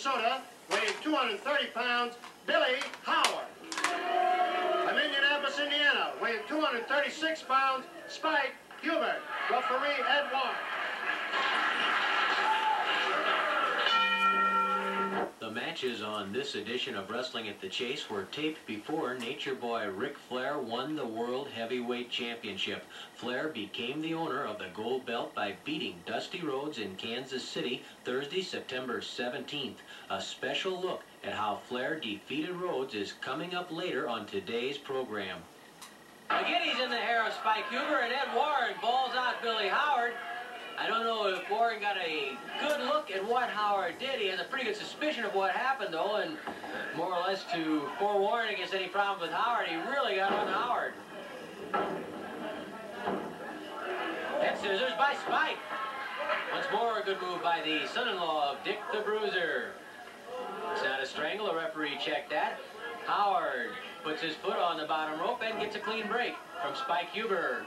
Minnesota, weighing 230 pounds, Billy Howard. From Indianapolis, Indiana, weighing 236 pounds, Spike Hubert. Referee Ed Warren. The matches on this edition of Wrestling at the Chase were taped before Nature Boy Ric Flair won the World Heavyweight Championship. Flair became the owner of the gold belt by beating Dusty Rhodes in Kansas City Thursday, September 17th. A special look at how Flair defeated Rhodes is coming up later on today's program. Again, he's in the hair of Spike Huber, and Ed Warren balls out Billy Howard. I don't know if Warren got a good look at what Howard did. He has a pretty good suspicion of what happened, though, and more or less to forewarn against any problem with Howard, he really got on Howard. Head scissors by Spike. Once more, a good move by the son-in-law of Dick the Bruiser. It's not a strangle. The referee checked that. Howard puts his foot on the bottom rope and gets a clean break from Spike Huber.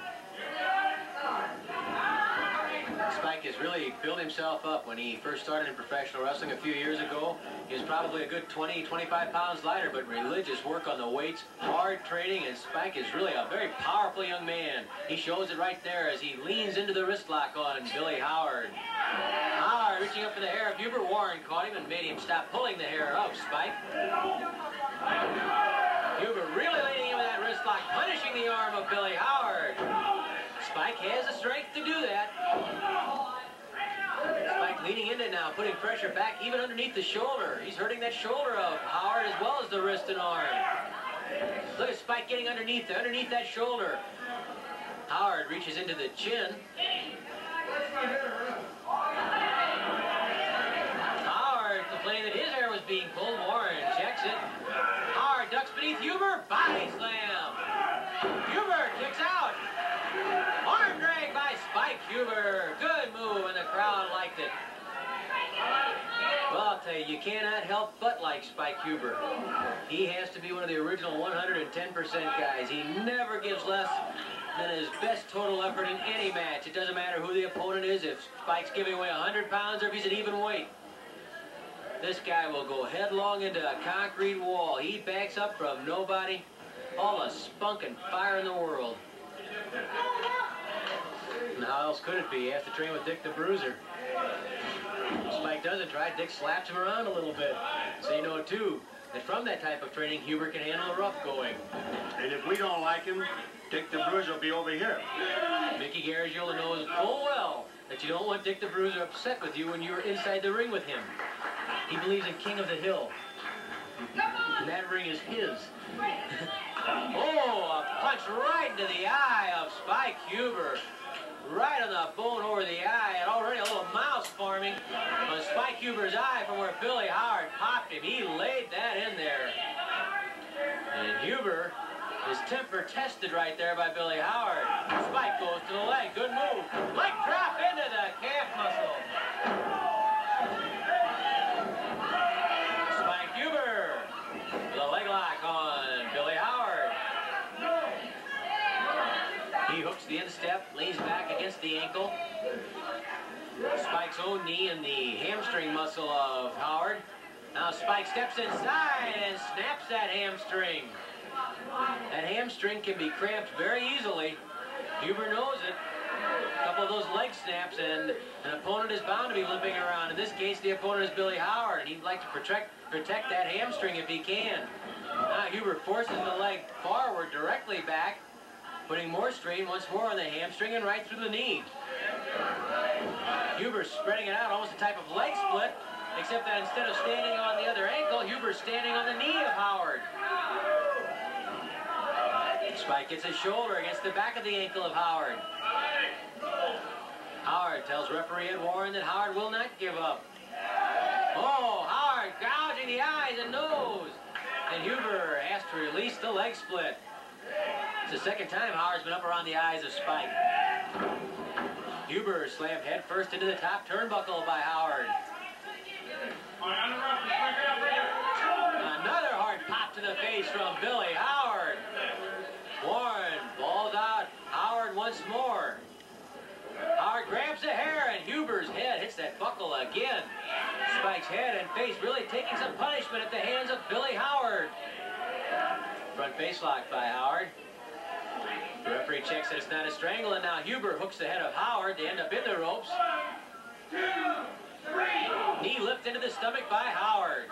Spike has really built himself up. When he first started in professional wrestling a few years ago, he was probably a good 20, 25 pounds lighter, but religious work on the weights, hard training, and Spike is really a very powerful young man. He shows it right there as he leans into the wrist lock on Billy Howard. Howard reaching up for the hair of Huber. Warren caught him and made him stop pulling the hair of Spike. Huber really leaning in with that wrist lock, punishing the arm of Billy Howard. Spike has the strength to do that. Spike leaning into it now, putting pressure back even underneath the shoulder. He's hurting that shoulder of Howard as well as the wrist and arm. Look at Spike getting underneath that shoulder. Howard reaches into the chin. Howard complaining that his hair was being pulled. Warren checks it. Howard ducks beneath Huber. Body slam. Huber kicks out. Arm drag by Spike Huber. Good move, and the crowd liked it. Well, I'll tell you, you cannot help but like Spike Huber. He has to be one of the original 110% guys. He never gives less than his best total effort in any match. It doesn't matter who the opponent is, if Spike's giving away 100 pounds or if he's an even weight. This guy will go headlong into a concrete wall. He backs up from nobody. All the spunk and fire in the world. And how else could it be? He has to train with Dick the Bruiser. Spike doesn't try. Dick slaps him around a little bit. So you know, too, that from that type of training, Huber can handle the rough going. And if we don't like him, Dick the Bruiser will be over here. Mickey Garagiola knows full well that you don't want Dick the Bruiser upset with you when you're inside the ring with him. He believes in King of the Hill. And that ring is his. Oh, a punch right into the eye of Spike Huber. Right on the bone over the eye, and already a little mouse forming on Spike Huber's eye from where Billy Howard popped him. He laid that in there. And Huber, his temper tested right there by Billy Howard. Spike goes to the leg. Good move. Leg drop into the calf muscle. Spike Huber with a leg lock on Billy Howard. He hooks the instep, leans back against the ankle. Spike's own knee in the hamstring muscle of Howard. Now Spike steps inside and snaps that hamstring. That hamstring can be cramped very easily. Huber knows it. A couple of those leg snaps and an opponent is bound to be limping around. In this case, the opponent is Billy Howard, and he'd like to protect that hamstring if he can. Now Huber forces the leg forward directly back, putting more strain once more on the hamstring and right through the knee. Huber's spreading it out, almost a type of leg split, except that instead of standing on the other ankle, Huber's standing on the knee of Howard. Spike gets his shoulder against the back of the ankle of Howard. Howard tells referee Ed Warren that Howard will not give up. Oh, Howard gouging the eyes and nose. And Huber has to release the leg split. It's the second time Howard's been up around the eyes of Spike. Huber slammed head first into the top turnbuckle by Howard. Another hard pop to the face from Billy Howard. Warren balls out Howard once more. Howard grabs the hair and Huber's head hits that buckle again. Spike's head and face really taking some punishment at the hands of Billy Howard. Front face lock by Howard. The referee checks that it's not a strangle, and now Huber hooks the head of Howard. They end up in the ropes. 1, 2, 3. Knee lift into the stomach by Howard.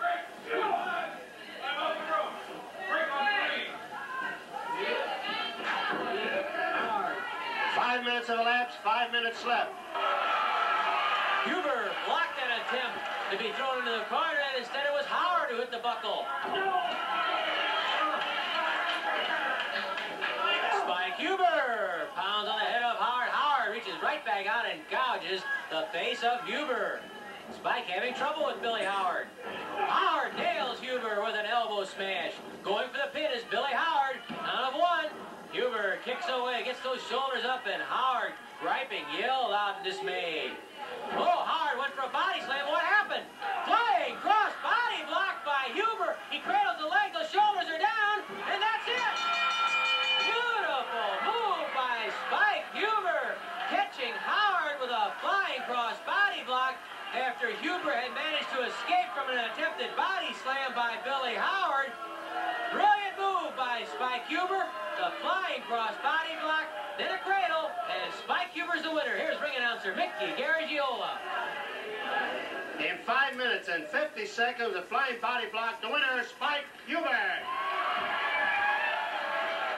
5 minutes have elapsed, 5 minutes left. Huber blocked that attempt to be thrown into the corner, and instead it was Howard who hit the buckle. Spike Huber pounds on the head of Howard. Howard reaches right back out and gouges the face of Huber. Spike having trouble with Billy Howard. Howard nails Huber with an elbow smash. Going for the pin is Billy Howard. Count of 1. Huber kicks away, gets those shoulders up, and Howard, griping, yelled out in dismay. Oh, Howard went for a body slam. What happened? Flying cross body block by Huber. He cradles the leg, the shoulders are down, and that's it. Beautiful move by Spike Huber, catching Howard with a flying cross body block after Huber had managed to escape from an attempted body slam by Billy Howard. Brilliant move by Spike Huber. The flying cross body block, then a cradle, and Spike Huber's the winner. Here's ring announcer Mickey Garagiola. In 5 minutes and 50 seconds, the flying body block, the winner, Spike Huber.